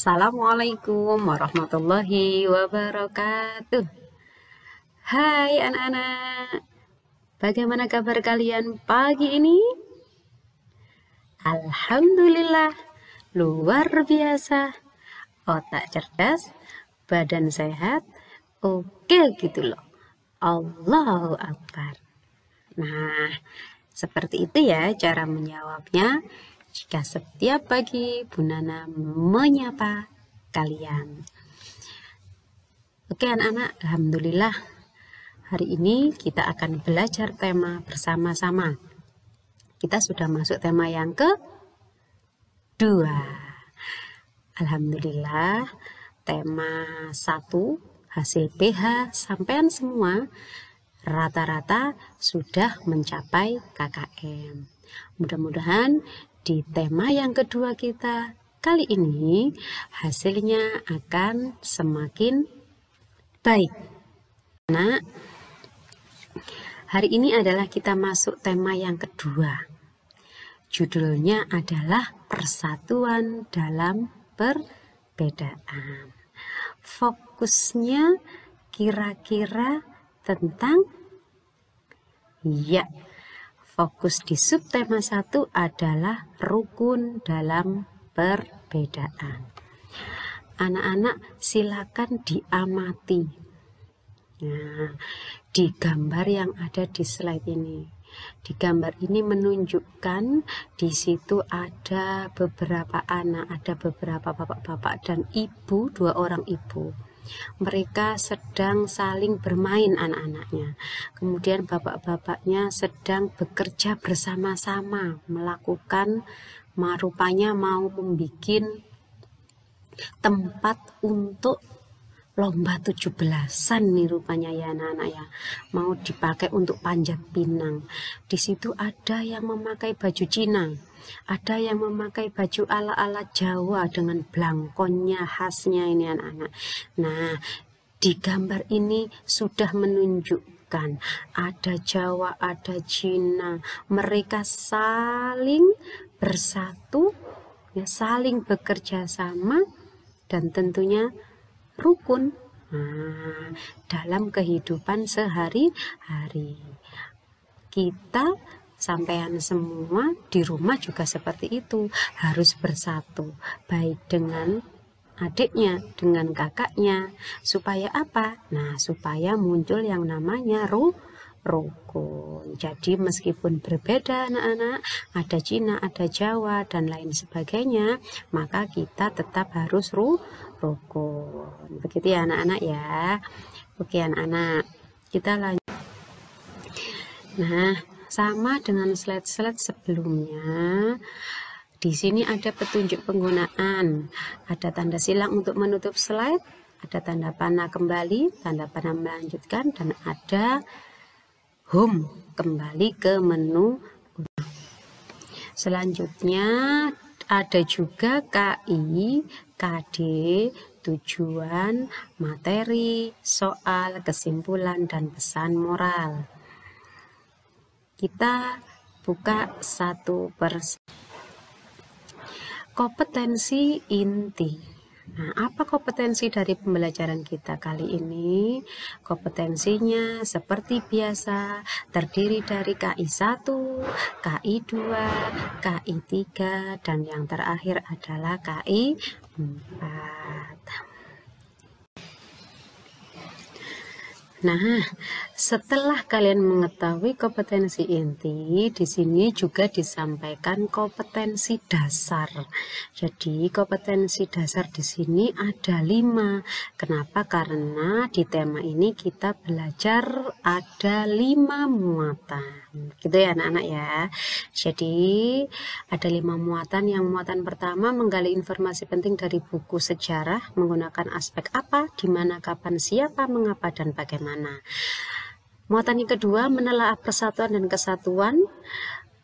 Assalamualaikum warahmatullahi wabarakatuh. Hai anak-anak, bagaimana kabar kalian pagi ini? Alhamdulillah, luar biasa. Otak cerdas, badan sehat, oke gitu loh. Allahu Akbar. Nah, seperti itu ya cara menjawabnya. Jika setiap pagi Bu Nana menyapa kalian. Oke anak-anak, alhamdulillah hari ini kita akan belajar tema bersama-sama. Kita sudah masuk tema yang kedua. Alhamdulillah, tema 1 hasil PH sampean semua rata-rata sudah mencapai KKM. Mudah-mudahan di tema yang kedua kita kali ini hasilnya akan semakin baik. Nah, hari ini adalah kita masuk tema yang kedua. Judulnya adalah persatuan dalam perbedaan. Fokusnya kira-kira tentang fokus di subtema 1 adalah rukun dalam perbedaan. Anak-anak silakan diamati. Nah, di gambar yang ada di slide ini. Di gambar ini menunjukkan di situ ada beberapa anak, ada beberapa bapak-bapak dan ibu, 2 orang ibu. Mereka sedang saling bermain anak-anaknya. Kemudian bapak-bapaknya sedang bekerja bersama-sama melakukan rupanya mau membuat tempat untuk lomba 17-an nih rupanya ya anak-anak ya. Mau dipakai untuk panjat pinang. Di situ ada yang memakai baju Cina. Ada yang memakai baju ala-ala Jawa dengan blangkonnya khasnya ini anak-anak. Nah, di gambar ini sudah menunjukkan ada Jawa, ada Cina. Mereka saling bersatu, ya, saling bekerja sama dan tentunya rukun. Nah, dalam kehidupan sehari-hari kita sampean semua di rumah juga seperti itu, harus bersatu baik dengan adiknya, dengan kakaknya, supaya apa? Nah, supaya muncul yang namanya rukun. Jadi meskipun berbeda anak-anak, ada Cina, ada Jawa dan lain sebagainya, maka kita tetap harus rukun. Begitu ya anak-anak ya. Oke anak-anak, kita lanjut. Nah, sama dengan slide-slide sebelumnya, di sini ada petunjuk penggunaan, ada tanda silang untuk menutup slide, ada tanda panah kembali, tanda panah melanjutkan, dan ada home, kembali ke menu. Selanjutnya ada juga KI, KD, tujuan, materi, soal, kesimpulan, dan pesan moral. Kita buka satu persatu. Kompetensi inti. Nah, apa kompetensi dari pembelajaran kita kali ini? Kompetensinya seperti biasa terdiri dari KI 1, KI 2, KI 3, dan yang terakhir adalah KI 4. Nah, setelah kalian mengetahui kompetensi inti, di sini juga disampaikan kompetensi dasar. Jadi, kompetensi dasar di sini ada 5. Kenapa? Karena di tema ini kita belajar ada 5 muatan. Gitu ya anak-anak ya. Jadi, ada 5 muatan. Yang muatan pertama menggali informasi penting dari buku sejarah menggunakan aspek apa, di mana, kapan, siapa, mengapa, dan bagaimana. Muatan yang kedua menelaah persatuan dan kesatuan.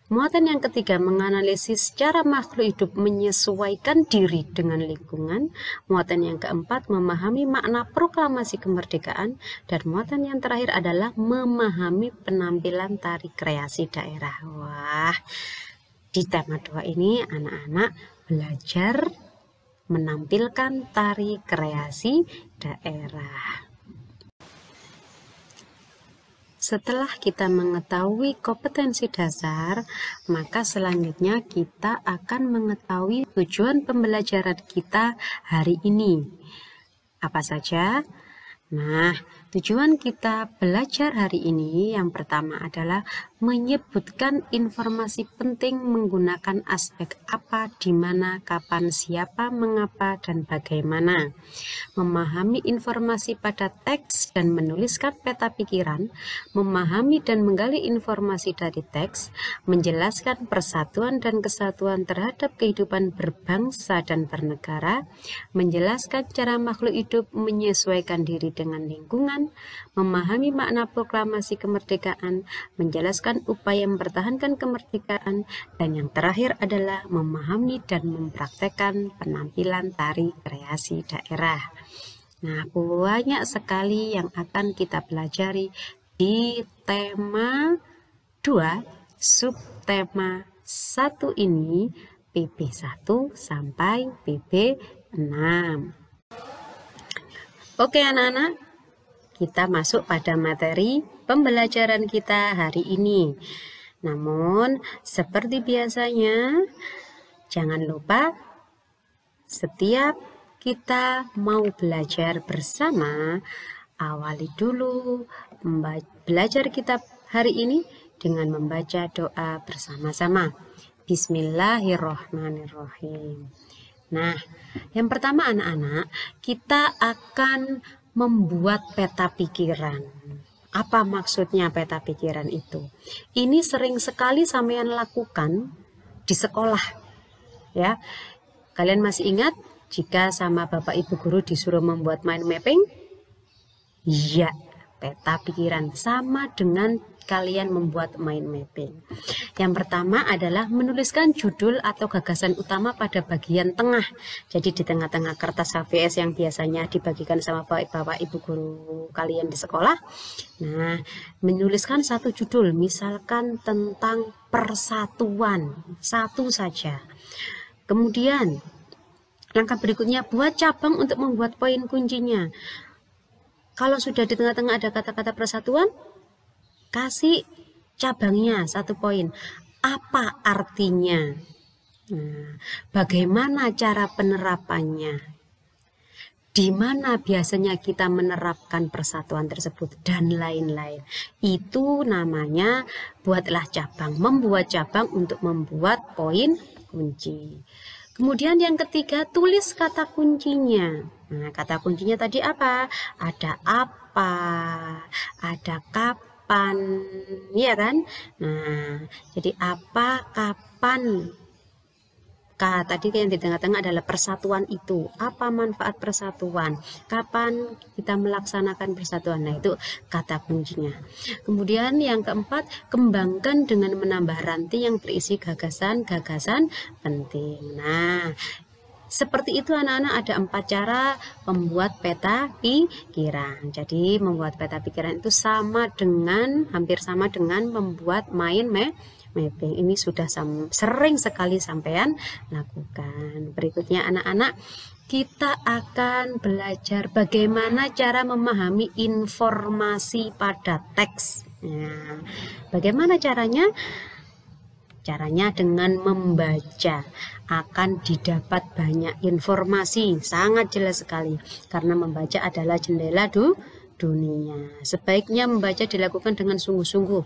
Muatan yang ketiga menganalisis cara makhluk hidup menyesuaikan diri dengan lingkungan. Muatan yang keempat memahami makna proklamasi kemerdekaan. Dan muatan yang terakhir adalah memahami penampilan tari kreasi daerah. Wah, di tema 2 ini anak-anak belajar menampilkan tari kreasi daerah. Setelah kita mengetahui kompetensi dasar, maka selanjutnya kita akan mengetahui tujuan pembelajaran kita hari ini. Apa saja? Nah, tujuan kita belajar hari ini yang pertama adalah menyebutkan informasi penting menggunakan aspek apa, di mana, kapan, siapa, mengapa, dan bagaimana. Memahami informasi pada teks dan menuliskan peta pikiran, memahami dan menggali informasi dari teks, menjelaskan persatuan dan kesatuan terhadap kehidupan berbangsa dan bernegara, menjelaskan cara makhluk hidup menyesuaikan diri dengan lingkungan, memahami makna proklamasi kemerdekaan, menjelaskan upaya mempertahankan kemerdekaan, dan yang terakhir adalah memahami dan mempraktekkan penampilan tari kreasi daerah. Nah, banyak sekali yang akan kita pelajari di tema 2, subtema 1 ini, PB1 sampai PB6. Oke anak-anak, kita masuk pada materi pembelajaran kita hari ini. Namun, seperti biasanya, jangan lupa setiap kita mau belajar bersama, awali dulu belajar kitab hari ini dengan membaca doa bersama-sama. Bismillahirrohmanirrohim. Nah, yang pertama anak-anak, kita akan membuat peta pikiran. Apa maksudnya peta pikiran itu? Ini sering sekali sampean lakukan di sekolah, ya. Kalian masih ingat jika sama Bapak Ibu Guru disuruh membuat mind mapping? Iya, peta pikiran sama dengan kalian membuat mind mapping. Yang pertama adalah menuliskan judul atau gagasan utama pada bagian tengah. Jadi di tengah-tengah kertas HVS yang biasanya dibagikan sama Bapak Ibu Guru kalian di sekolah. Nah, menuliskan satu judul, misalkan tentang persatuan, satu saja. Kemudian langkah berikutnya, buat cabang untuk membuat poin kuncinya. Kalau sudah di tengah-tengah ada kata-kata persatuan, kasih cabangnya 1 poin. Apa artinya? Nah, bagaimana cara penerapannya? Di mana biasanya kita menerapkan persatuan tersebut, dan lain-lain. Itu namanya buatlah cabang, membuat cabang untuk membuat poin kunci. Kemudian yang ketiga, tulis kata kuncinya. Nah, kata kuncinya tadi apa? Ada apa, ada kapan, ya kan? Nah, jadi apa, kapan. Tadi yang di tengah-tengah adalah persatuan itu. Apa manfaat persatuan? Kapan kita melaksanakan persatuan? Nah, itu kata kuncinya. Kemudian yang keempat, kembangkan dengan menambah rantai yang berisi gagasan-gagasan penting. Nah, seperti itu anak-anak, ada 4 cara membuat peta pikiran. Jadi membuat peta pikiran itu hampir sama dengan membuat mind mapping. Ini sudah sering sekali sampean lakukan. Berikutnya anak-anak, kita akan belajar bagaimana cara memahami informasi pada teks. Nah, bagaimana caranya? Caranya dengan membaca, akan didapat banyak informasi, sangat jelas sekali, karena membaca adalah jendela dunia. Sebaiknya membaca dilakukan dengan sungguh-sungguh.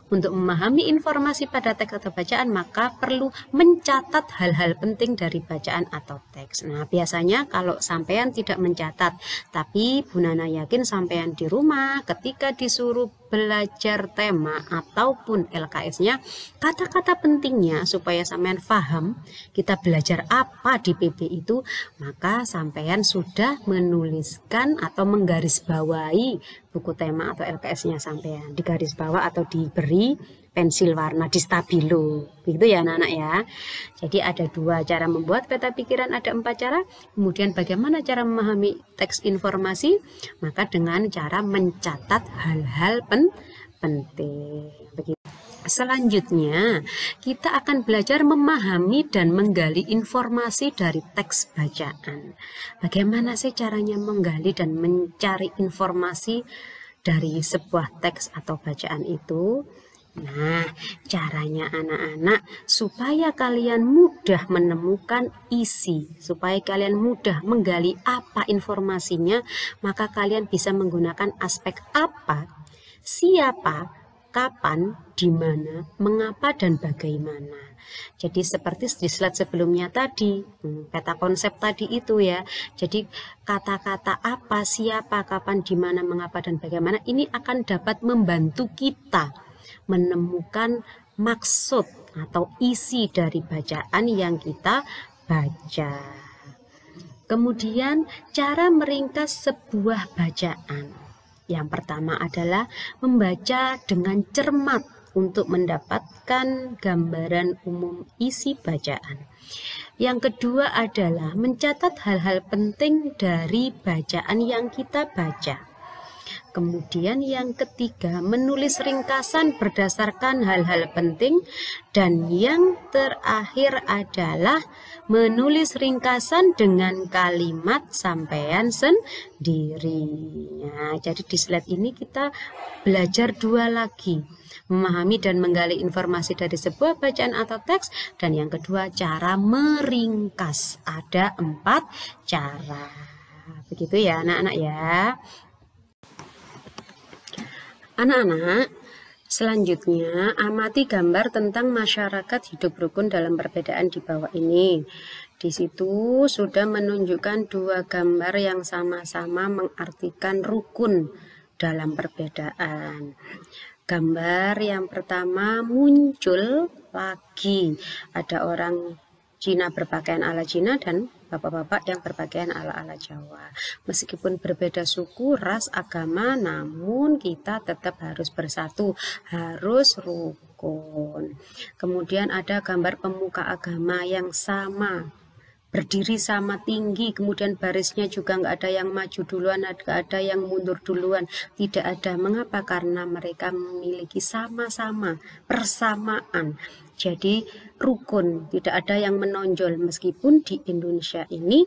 Untuk memahami informasi pada teks atau bacaan, maka perlu mencatat hal-hal penting dari bacaan atau teks. Nah, biasanya kalau sampean tidak mencatat, tapi Bu Nana yakin sampean di rumah ketika disuruh belajar tema ataupun LKS-nya, kata-kata pentingnya supaya sampean paham kita belajar apa di PB itu, maka sampean sudah menuliskan atau menggarisbawahi buku tema atau LKS-nya sampean, di garis bawah atau diberi pensil warna di stabilo, begitu ya anak-anak ya. Jadi ada 2 cara membuat peta pikiran, ada 4 cara. Kemudian bagaimana cara memahami teks informasi? Maka dengan cara mencatat hal-hal penting. Begitu. Selanjutnya, kita akan belajar memahami dan menggali informasi dari teks bacaan. Bagaimana sih caranya menggali dan mencari informasi dari sebuah teks atau bacaan itu? Nah, caranya anak-anak supaya kalian mudah menemukan isi, supaya kalian mudah menggali apa informasinya, maka kalian bisa menggunakan aspek apa, siapa, kapan, di mana, mengapa, dan bagaimana. Jadi seperti di slide sebelumnya tadi, peta konsep tadi itu ya. Jadi kata-kata apa, siapa, kapan, di mana, mengapa, dan bagaimana ini akan dapat membantu kita menemukan maksud atau isi dari bacaan yang kita baca. Kemudian cara meringkas sebuah bacaan. Yang pertama adalah membaca dengan cermat untuk mendapatkan gambaran umum isi bacaan. Yang kedua adalah mencatat hal-hal penting dari bacaan yang kita baca. Kemudian yang ketiga, menulis ringkasan berdasarkan hal-hal penting. Dan yang terakhir adalah menulis ringkasan dengan kalimat sampean sendiri. Nah, jadi di slide ini kita belajar dua lagi. Memahami dan menggali informasi dari sebuah bacaan atau teks. Dan yang kedua, cara meringkas. Ada 4 cara. Begitu ya anak-anak ya. Anak-anak, selanjutnya amati gambar tentang masyarakat hidup rukun dalam perbedaan di bawah ini. Di situ sudah menunjukkan 2 gambar yang sama-sama mengartikan rukun dalam perbedaan. Gambar yang pertama muncul lagi, ada orang Cina berpakaian ala Cina dan bapak-bapak yang berpakaian ala-ala Jawa. Meskipun berbeda suku, ras, agama, namun kita tetap harus bersatu, harus rukun. Kemudian ada gambar pemuka agama yang sama, berdiri sama tinggi, kemudian barisnya juga nggak ada yang maju duluan, nggak ada yang mundur duluan, tidak ada. Mengapa? Karena mereka memiliki sama-sama, persamaan. Jadi rukun, tidak ada yang menonjol. Meskipun di Indonesia ini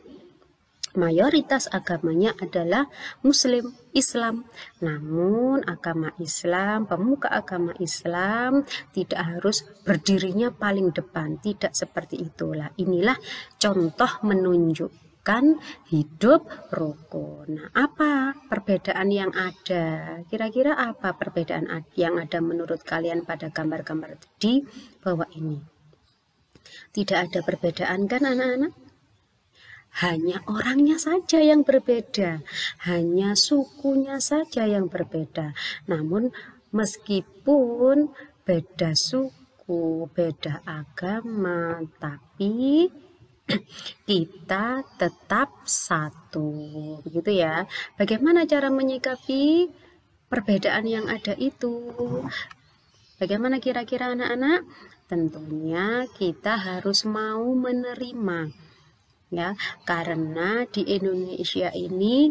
mayoritas agamanya adalah Muslim, Islam. Namun agama Islam, pemuka agama Islam tidak harus berdirinya paling depan. Tidak seperti itulah. Inilah contoh menunjukkan hidup rukun. Nah, apa perbedaan yang ada? Kira-kira apa perbedaan yang ada menurut kalian pada gambar-gambar di bawah ini? Tidak ada perbedaan kan anak-anak? Hanya orangnya saja yang berbeda, hanya sukunya saja yang berbeda. Namun meskipun beda suku, beda agama, tapi kita tetap satu. Begitu ya. Bagaimana cara menyikapi perbedaan yang ada itu? Bagaimana kira-kira anak-anak? Tentunya kita harus mau menerima. Ya, karena di Indonesia ini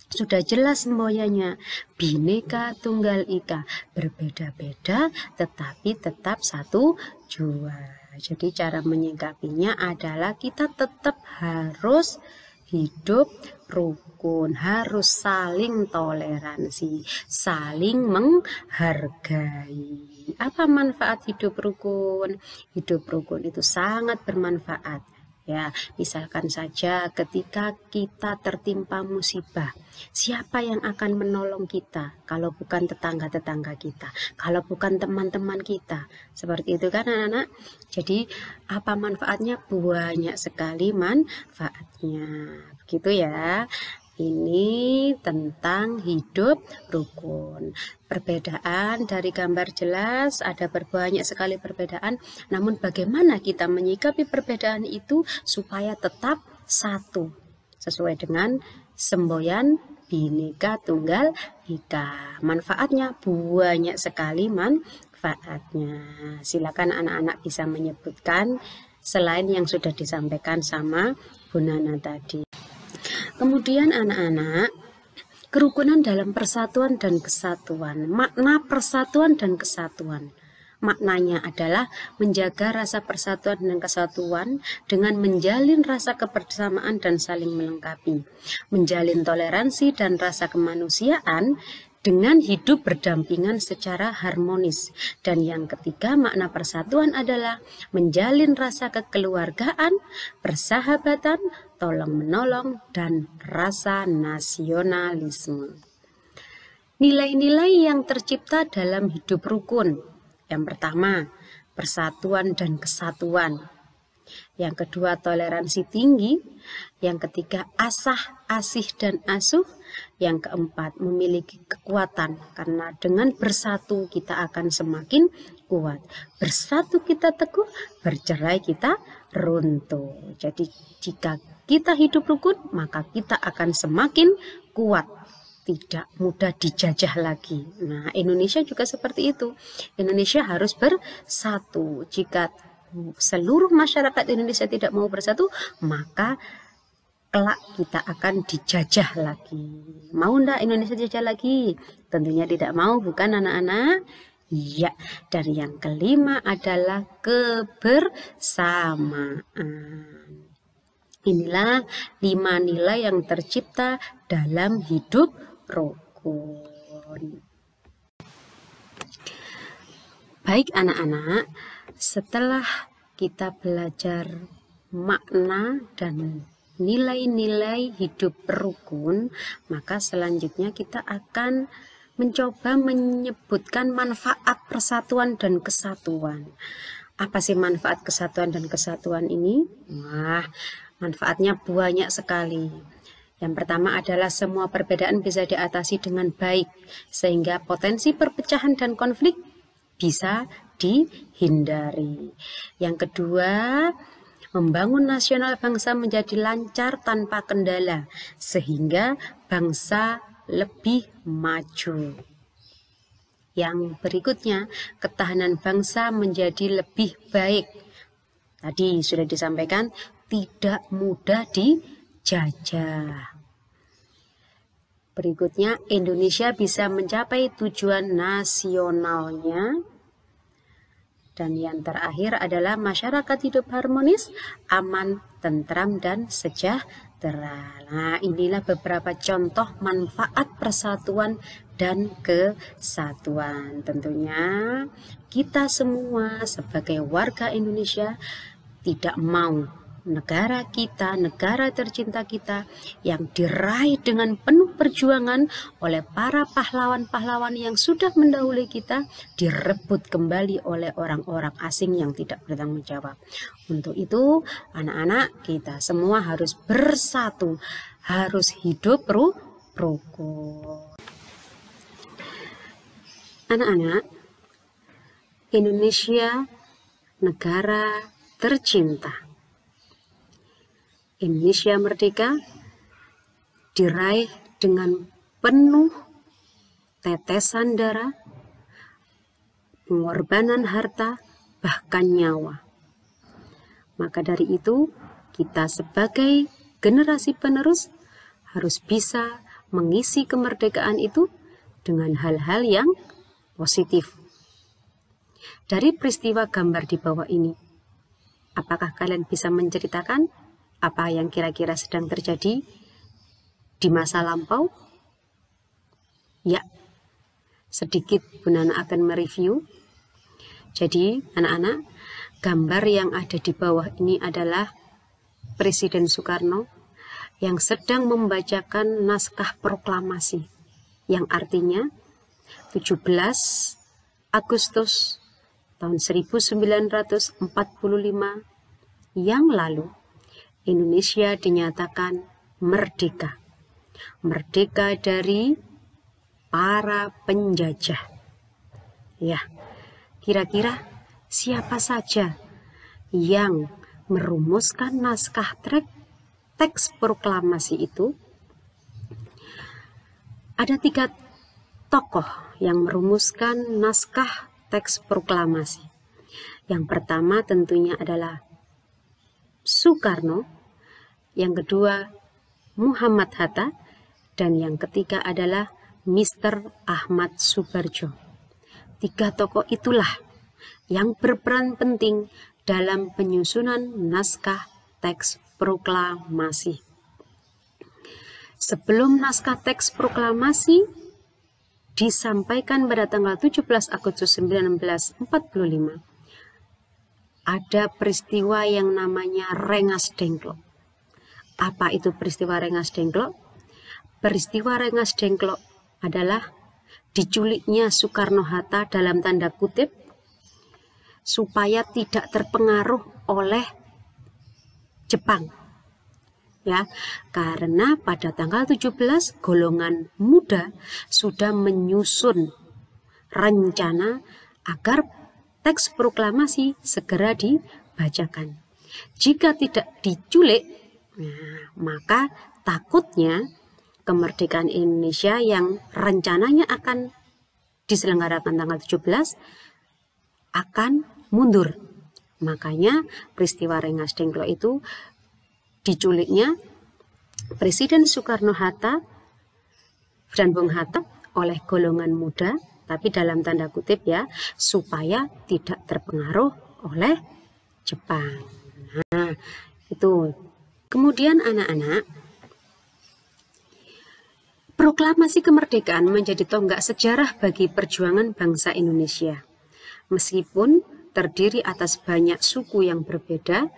sudah jelas semboyannya, Bhinneka Tunggal Ika, berbeda-beda tetapi tetap satu jua. Jadi cara menyikapinya adalah kita tetap harus hidup rukun, harus saling toleransi, saling menghargai. Apa manfaat hidup rukun? Hidup rukun itu sangat bermanfaat. Ya, misalkan saja ketika kita tertimpa musibah, siapa yang akan menolong kita kalau bukan tetangga-tetangga kita, kalau bukan teman-teman kita? Seperti itu kan anak-anak? Jadi apa manfaatnya? Banyak sekali manfaatnya. Begitu ya. Ini tentang hidup rukun. Perbedaan dari gambar jelas, ada banyak sekali perbedaan. Namun bagaimana kita menyikapi perbedaan itu supaya tetap satu, sesuai dengan semboyan Bhinneka Tunggal Ika. Manfaatnya banyak sekali manfaatnya. Silakan anak-anak bisa menyebutkan selain yang sudah disampaikan sama Bu Nana tadi. Kemudian anak-anak, kerukunan dalam persatuan dan kesatuan. Makna persatuan dan kesatuan. Maknanya adalah menjaga rasa persatuan dan kesatuan dengan menjalin rasa kebersamaan dan saling melengkapi, menjalin toleransi dan rasa kemanusiaan dengan hidup berdampingan secara harmonis. Dan yang ketiga, makna persatuan adalah menjalin rasa kekeluargaan, persahabatan, tolong-menolong, dan rasa nasionalisme. Nilai-nilai yang tercipta dalam hidup rukun. Yang pertama, persatuan dan kesatuan. Yang kedua, toleransi tinggi. Yang ketiga, asah, asih, dan asuh. Yang keempat, memiliki kekuatan, karena dengan bersatu kita akan semakin kuat. Bersatu kita teguh, bercerai kita runtuh. Jadi jika kita hidup rukun, maka kita akan semakin kuat, tidak mudah dijajah lagi. Nah, Indonesia juga seperti itu. Indonesia harus bersatu. Jika seluruh masyarakat Indonesia tidak mau bersatu, maka kelak kita akan dijajah lagi. Mau ndak Indonesia dijajah lagi? Tentunya tidak mau, bukan anak-anak? Ya, dan yang kelima adalah kebersamaan. Inilah 5 nilai yang tercipta dalam hidup rukun. Baik anak-anak, setelah kita belajar makna dan nilai-nilai hidup rukun, maka selanjutnya kita akan mencoba menyebutkan manfaat persatuan dan kesatuan. Apa sih manfaat kesatuan dan kesatuan ini? Wah, manfaatnya banyak sekali. Yang pertama adalah semua perbedaan bisa diatasi dengan baik, sehingga potensi perpecahan dan konflik bisa dihindari. Yang kedua, membangun nasional bangsa menjadi lancar tanpa kendala, sehingga bangsa lebih maju. Yang berikutnya, ketahanan bangsa menjadi lebih baik. Tadi sudah disampaikan, tidak mudah dijajah. Berikutnya, Indonesia bisa mencapai tujuan nasionalnya. Dan yang terakhir adalah masyarakat hidup harmonis, aman, tentram, dan sejahtera. Nah, inilah beberapa contoh manfaat persatuan dan kesatuan. Tentunya kita semua sebagai warga Indonesia tidak mau negara kita, negara tercinta kita yang diraih dengan penuh perjuangan oleh para pahlawan-pahlawan yang sudah mendahului kita, direbut kembali oleh orang-orang asing yang tidak bertanggung jawab. Untuk itu, anak-anak, kita semua harus bersatu, harus hidup rukun. Anak-anak, Indonesia negara tercinta. Indonesia merdeka diraih dengan penuh tetesan darah, pengorbanan harta, bahkan nyawa. Maka dari itu, kita sebagai generasi penerus harus bisa mengisi kemerdekaan itu dengan hal-hal yang positif. Dari peristiwa gambar di bawah ini, apakah kalian bisa menceritakan apa yang kira-kira sedang terjadi di masa lampau? Ya, sedikit Bu Nana akan mereview. Jadi, anak-anak, gambar yang ada di bawah ini adalah Presiden Soekarno yang sedang membacakan naskah proklamasi, yang artinya 17 Agustus tahun 1945 yang lalu, Indonesia dinyatakan merdeka. Merdeka dari para penjajah. Ya, kira-kira siapa saja yang merumuskan naskah teks proklamasi itu? Ada 3 tokoh yang merumuskan naskah teks proklamasi. Yang pertama tentunya adalah Soekarno, yang kedua Muhammad Hatta, dan yang ketiga adalah Mr. Ahmad Subarjo. 3 tokoh itulah yang berperan penting dalam penyusunan naskah teks proklamasi. Sebelum naskah teks proklamasi disampaikan pada tanggal 17 Agustus 1945, ada peristiwa yang namanya Rengas Dengklok. Apa itu peristiwa Rengas Dengklok? Peristiwa Rengas Dengklok adalah diculiknya Soekarno-Hatta dalam tanda kutip supaya tidak terpengaruh oleh Jepang. Ya, karena pada tanggal 17 golongan muda sudah menyusun rencana agar teks proklamasi segera dibacakan. Jika tidak diculik, maka takutnya kemerdekaan Indonesia yang rencananya akan diselenggarakan tanggal 17 akan mundur. Makanya peristiwa Rengas Dengklok itu diculiknya Presiden Soekarno-Hatta dan Bung Hatta oleh golongan muda, tapi dalam tanda kutip ya, supaya tidak terpengaruh oleh Jepang. Nah, itu. Kemudian anak-anak, proklamasi kemerdekaan menjadi tonggak sejarah bagi perjuangan bangsa Indonesia. Meskipun terdiri atas banyak suku yang berbeda,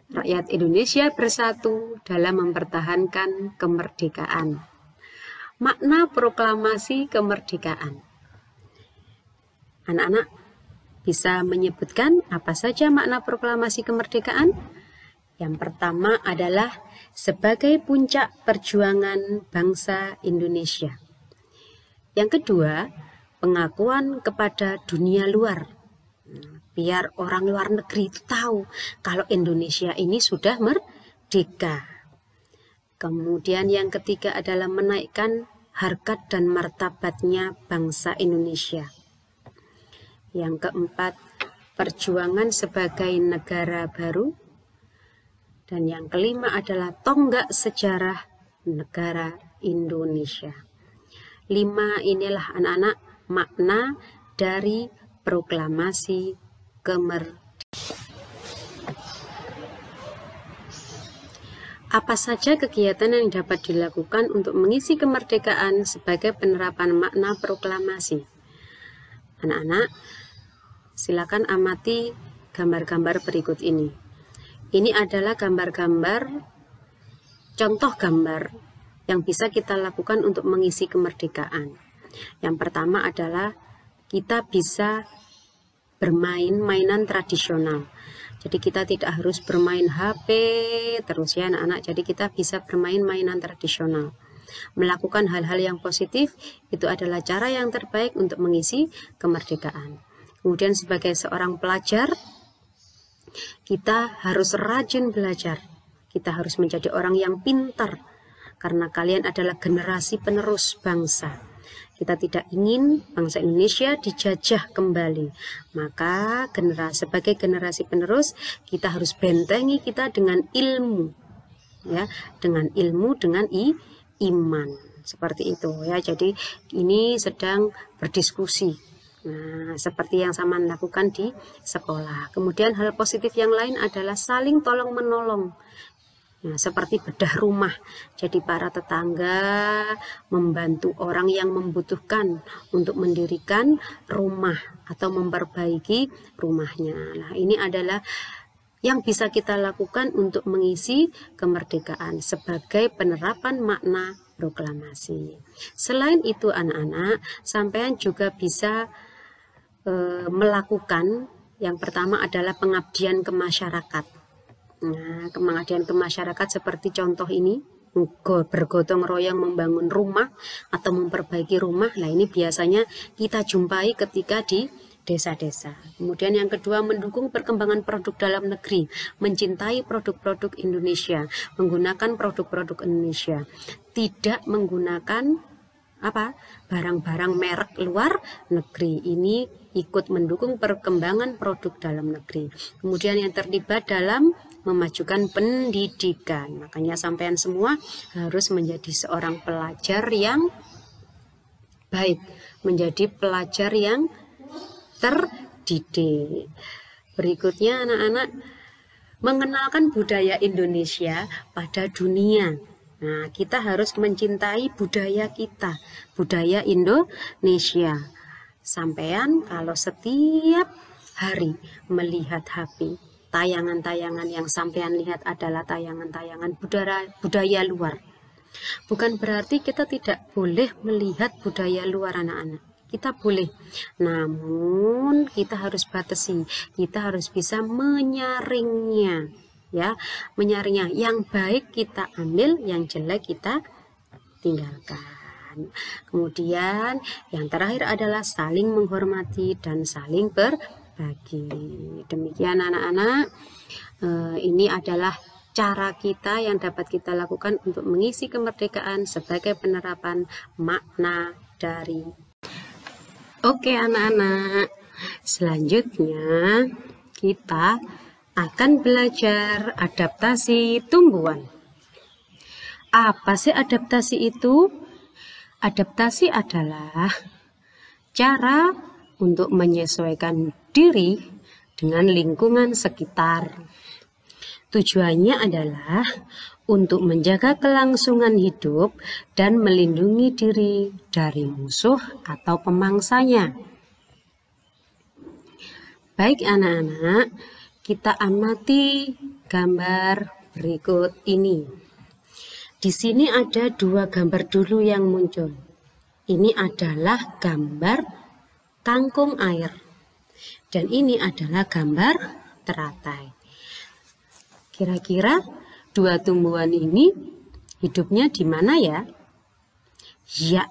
rakyat Indonesia bersatu dalam mempertahankan kemerdekaan. Makna proklamasi kemerdekaan. Anak-anak bisa menyebutkan apa saja makna proklamasi kemerdekaan? Yang pertama adalah sebagai puncak perjuangan bangsa Indonesia. Yang kedua, pengakuan kepada dunia luar. Biar orang luar negeri itu tahu kalau Indonesia ini sudah merdeka. Kemudian yang ketiga adalah menaikkan harkat dan martabatnya bangsa Indonesia. Yang keempat, perjuangan sebagai negara baru. Dan yang kelima adalah tonggak sejarah negara Indonesia. 5 inilah anak-anak makna dari proklamasi kemerdekaan. Apa saja kegiatan yang dapat dilakukan untuk mengisi kemerdekaan sebagai penerapan makna proklamasi? Anak-anak, silakan amati gambar-gambar berikut ini. Ini adalah gambar-gambar, contoh gambar yang bisa kita lakukan untuk mengisi kemerdekaan. Yang pertama adalah kita bisa bermain mainan tradisional. Jadi kita tidak harus bermain HP terus ya anak-anak. Jadi kita bisa bermain mainan tradisional. Melakukan hal-hal yang positif itu adalah cara yang terbaik untuk mengisi kemerdekaan. Kemudian sebagai seorang pelajar, kita harus rajin belajar. Kita harus menjadi orang yang pintar karena kalian adalah generasi penerus bangsa. Kita tidak ingin bangsa Indonesia dijajah kembali. Maka sebagai generasi penerus, kita harus bentengi kita dengan ilmu. Ya, dengan ilmu, dengan iman. Seperti itu ya. Jadi ini sedang berdiskusi. Nah, seperti yang sama lakukan di sekolah. Kemudian hal positif yang lain adalah saling tolong menolong. Nah, seperti bedah rumah. Jadi para tetangga membantu orang yang membutuhkan untuk mendirikan rumah atau memperbaiki rumahnya. Nah, ini adalah yang bisa kita lakukan untuk mengisi kemerdekaan sebagai penerapan makna proklamasi. Selain itu anak-anak, sampean juga bisa melakukan yang pertama adalah pengabdian ke masyarakat. Nah, pengabdian ke masyarakat seperti contoh ini, bergotong royong membangun rumah atau memperbaiki rumah. Nah, ini biasanya kita jumpai ketika di desa-desa. Kemudian yang kedua, mendukung perkembangan produk dalam negeri, mencintai produk-produk Indonesia, menggunakan produk-produk Indonesia, tidak menggunakan barang-barang merek luar negeri. Ini ikut mendukung perkembangan produk dalam negeri. Kemudian yang terlibat dalam memajukan pendidikan. Makanya sampean semua harus menjadi seorang pelajar yang baik, menjadi pelajar yang didik. Berikutnya anak-anak, mengenalkan budaya Indonesia pada dunia. Nah, kita harus mencintai budaya kita, budaya Indonesia. Sampean kalau setiap hari melihat HP, tayangan-tayangan yang sampean lihat adalah tayangan-tayangan budaya luar. Bukan berarti kita tidak boleh melihat budaya luar anak-anak. Kita boleh, namun kita harus batasi. Kita harus bisa menyaringnya, ya, menyaringnya. Yang baik kita ambil, yang jelek kita tinggalkan. Kemudian yang terakhir adalah saling menghormati dan saling berbagi. Demikian anak-anak, ini adalah cara kita yang dapat kita lakukan untuk mengisi kemerdekaan sebagai penerapan makna dari. Oke anak-anak, selanjutnya kita akan belajar adaptasi tumbuhan. Apa sih adaptasi itu? Adaptasi adalah cara untuk menyesuaikan diri dengan lingkungan sekitar. Tujuannya adalah untuk menjaga kelangsungan hidup dan melindungi diri dari musuh atau pemangsanya. Baik anak-anak, kita amati gambar berikut ini. Di sini ada dua gambar dulu yang muncul. Ini adalah gambar kangkung air. Dan ini adalah gambar teratai. Kira-kira dua tumbuhan ini hidupnya di mana ya? Ya,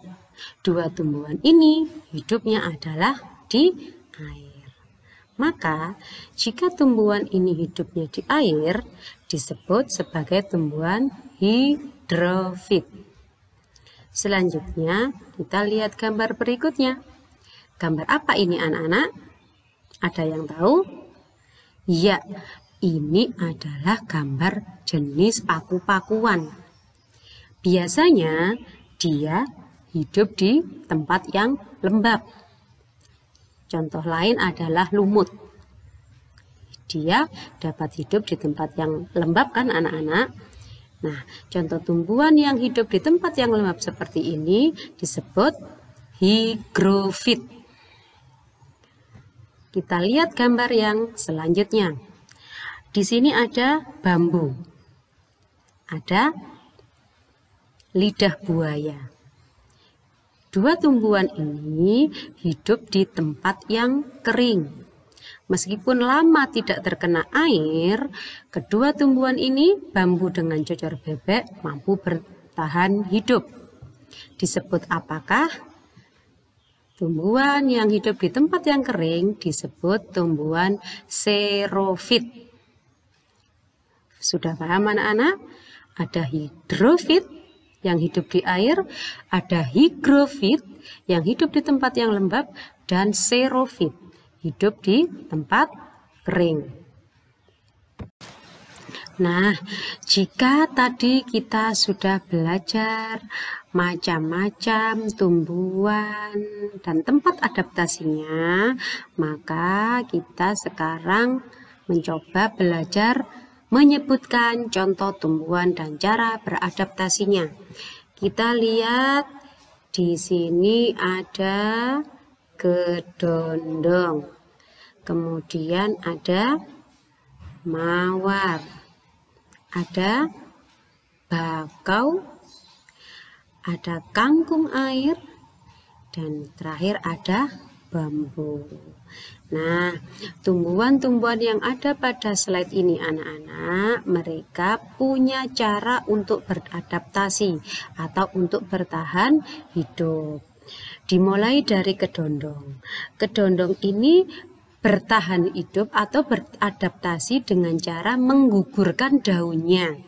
dua tumbuhan ini hidupnya adalah di air. Maka, jika tumbuhan ini hidupnya di air, disebut sebagai tumbuhan hidrofit. Selanjutnya, kita lihat gambar berikutnya. Gambar apa ini anak-anak? Ada yang tahu? Ya, ini adalah gambar jenis paku-pakuan. Biasanya dia hidup di tempat yang lembab. Contoh lain adalah lumut. Dia dapat hidup di tempat yang lembab kan anak-anak? Nah, contoh tumbuhan yang hidup di tempat yang lembab seperti ini disebut higrofit. Kita lihat gambar yang selanjutnya. Di sini ada bambu, ada lidah buaya. Dua tumbuhan ini hidup di tempat yang kering. Meskipun lama tidak terkena air, kedua tumbuhan ini, bambu dengan cocor bebek, mampu bertahan hidup. Disebut apakah? Tumbuhan yang hidup di tempat yang kering disebut tumbuhan xerofit. Sudah paham anak-anak? Ada hidrofit yang hidup di air, ada higrofit yang hidup di tempat yang lembab, dan xerofit hidup di tempat kering. Nah, jika tadi kita sudah belajar macam-macam tumbuhan dan tempat adaptasinya, maka kita sekarang mencoba belajar menyebutkan contoh tumbuhan dan cara beradaptasinya. Kita lihat di sini ada kedondong, kemudian ada mawar, ada bakau, ada kangkung air, dan terakhir ada bambu. Nah, tumbuhan-tumbuhan yang ada pada slide ini anak-anak, mereka punya cara untuk beradaptasi atau untuk bertahan hidup. Dimulai dari kedondong. Kedondong ini bertahan hidup atau beradaptasi dengan cara menggugurkan daunnya,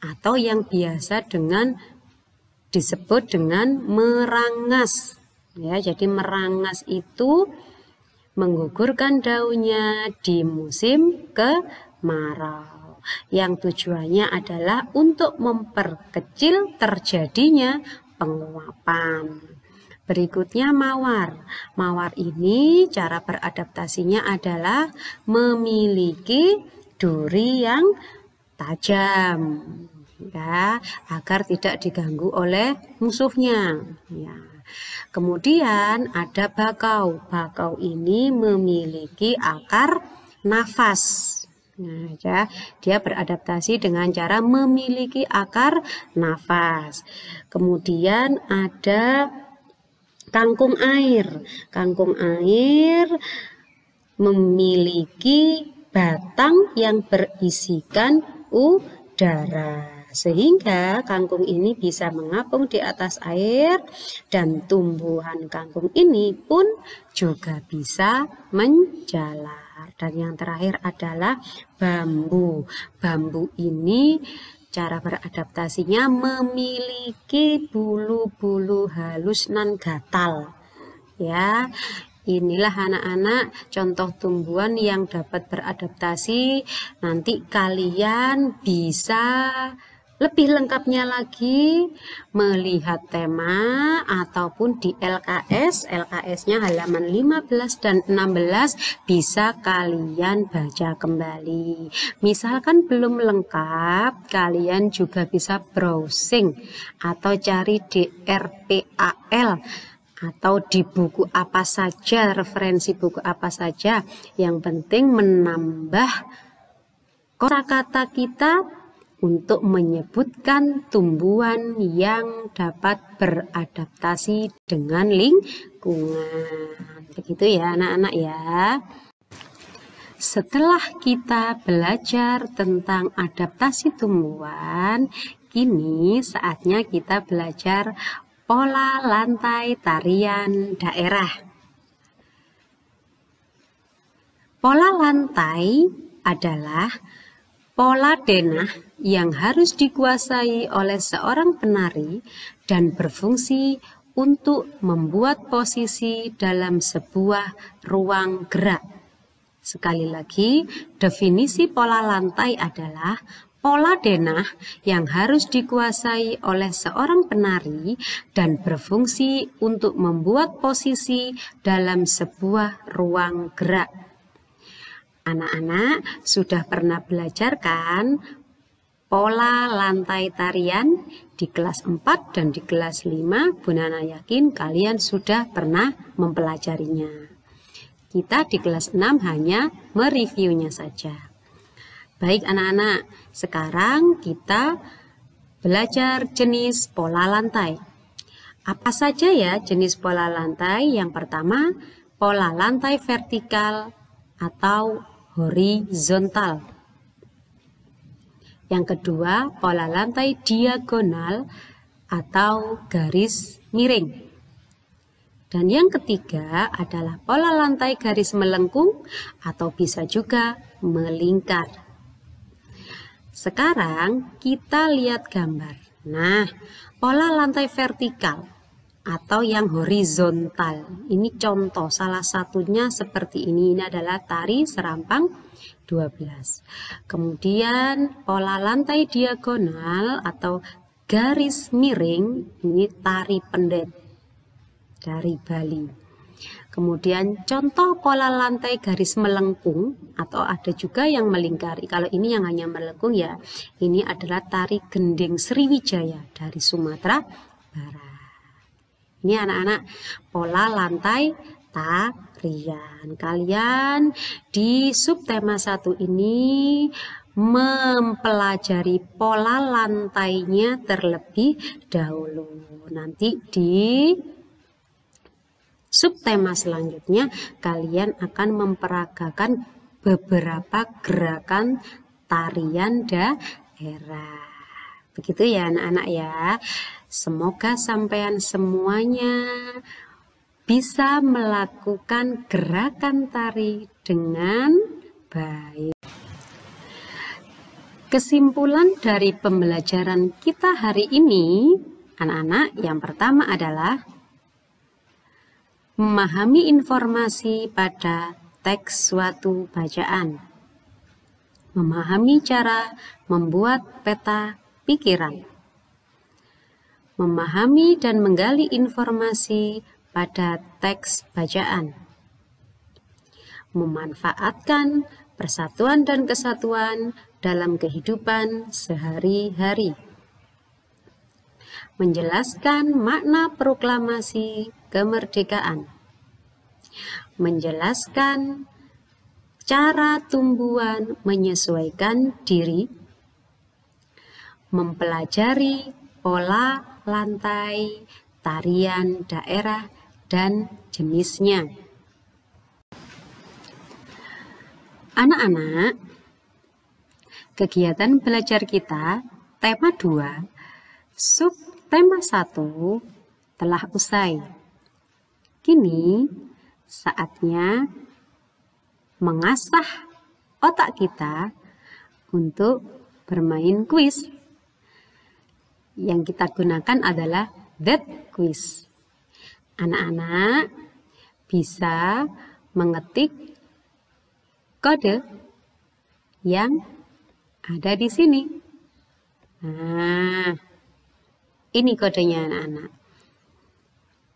atau yang biasa disebut dengan merangas. Ya, jadi merangas itu menggugurkan daunnya di musim kemarau, yang tujuannya adalah untuk memperkecil terjadinya penguapan. Berikutnya mawar. Mawar ini cara beradaptasinya adalah memiliki duri yang tajam, ya, agar tidak diganggu oleh musuhnya. Ya. Kemudian ada bakau. Bakau ini memiliki akar nafas. Nah, ya, dia beradaptasi dengan cara memiliki akar nafas. Kemudian ada kangkung air. Kangkung air memiliki batang yang berisikan udara, sehingga kangkung ini bisa mengapung di atas air dan tumbuhan kangkung ini pun juga bisa menjalar. Dan yang terakhir adalah bambu. Bambu ini cara beradaptasinya memiliki bulu-bulu halus nan gatal. Ya, inilah anak-anak contoh tumbuhan yang dapat beradaptasi. Nanti kalian bisa lebih lengkapnya lagi melihat tema ataupun di LKS. LKS-nya halaman 15 dan 16 bisa kalian baca kembali. Misalkan belum lengkap, kalian juga bisa browsing atau cari di RPAL atau di buku apa saja, referensi buku apa saja. Yang penting menambah kosakata kita untuk menyebutkan tumbuhan yang dapat beradaptasi dengan lingkungan. Begitu ya anak-anak ya. Setelah kita belajar tentang adaptasi tumbuhan, kini saatnya kita belajar pola lantai tarian daerah. Pola lantai adalah pola denah yang harus dikuasai oleh seorang penari dan berfungsi untuk membuat posisi dalam sebuah ruang gerak. Sekali lagi, definisi pola lantai adalah pola denah yang harus dikuasai oleh seorang penari dan berfungsi untuk membuat posisi dalam sebuah ruang gerak. Anak-anak sudah pernah belajar kan pola lantai tarian di kelas 4 dan di kelas 5? Bu Nana yakin kalian sudah pernah mempelajarinya. Kita di kelas 6 hanya mereviewnya saja. Baik anak-anak, sekarang kita belajar jenis pola lantai. Apa saja ya jenis pola lantai? Yang pertama, pola lantai vertikal atau horizontal. Yang kedua, pola lantai diagonal atau garis miring. Dan yang ketiga adalah pola lantai garis melengkung atau bisa juga melingkar. Sekarang kita lihat gambar. Nah, pola lantai vertikal atau yang horizontal. Ini contoh salah satunya seperti ini. Ini adalah tari serampang 12. Kemudian pola lantai diagonal atau garis miring, ini tari pendet dari Bali. Kemudian contoh pola lantai garis melengkung atau ada juga yang melingkari. Kalau ini yang hanya melengkung ya, ini adalah tari gending Sriwijaya dari Sumatera Barat. Ini anak-anak pola lantai tarian. Kalian di subtema 1 ini mempelajari pola lantainya terlebih dahulu. Nanti di subtema selanjutnya kalian akan memperagakan beberapa gerakan tarian daerah. Begitu ya anak-anak ya. Semoga sampean semuanya bisa melakukan gerakan tari dengan baik. Kesimpulan dari pembelajaran kita hari ini, anak-anak, yang pertama adalah memahami informasi pada teks suatu bacaan, memahami cara membuat peta pikiran, memahami dan menggali informasi pada teks bacaan. Memanfaatkan persatuan dan kesatuan dalam kehidupan sehari-hari. Menjelaskan makna proklamasi kemerdekaan. Menjelaskan cara tumbuhan menyesuaikan diri. Mempelajari pola lantai, tarian daerah, dan jenisnya. Anak-anak, kegiatan belajar kita, tema 2, sub tema 1 telah usai. Kini saatnya mengasah otak kita untuk bermain kuis. Yang kita gunakan adalah that quiz. Anak-anak bisa mengetik kode yang ada di sini. Nah, ini kodenya anak-anak.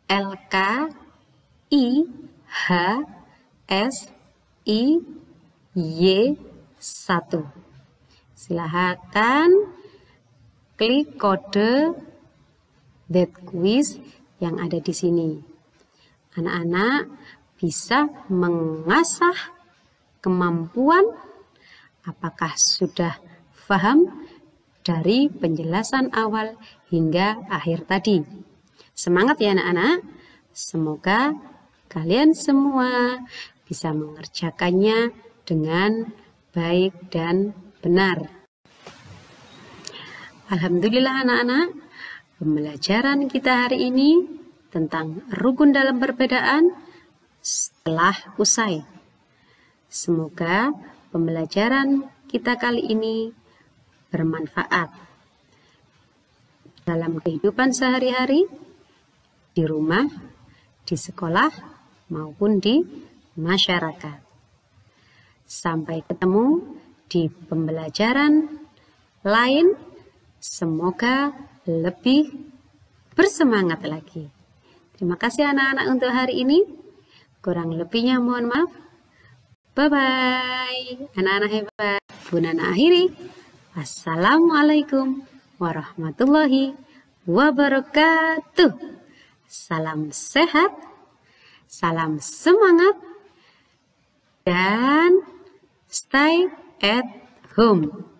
LKIHSIY1. Silakan klik kode that quiz yang ada di sini. Anak-anak bisa mengasah kemampuan. Apakah sudah paham dari penjelasan awal hingga akhir tadi? Semangat ya anak-anak. Semoga kalian semua bisa mengerjakannya dengan baik dan benar. Alhamdulillah anak-anak, pembelajaran kita hari ini tentang rukun dalam perbedaan telah usai. Semoga pembelajaran kita kali ini bermanfaat dalam kehidupan sehari-hari, di rumah, di sekolah, maupun di masyarakat. Sampai ketemu di pembelajaran lain. Semoga lebih bersemangat lagi. Terima kasih anak-anak untuk hari ini. Kurang lebihnya mohon maaf. Bye-bye. Anak-anak hebat. Bunda akhiri. Assalamualaikum warahmatullahi wabarakatuh. Salam sehat, salam semangat, dan stay at home.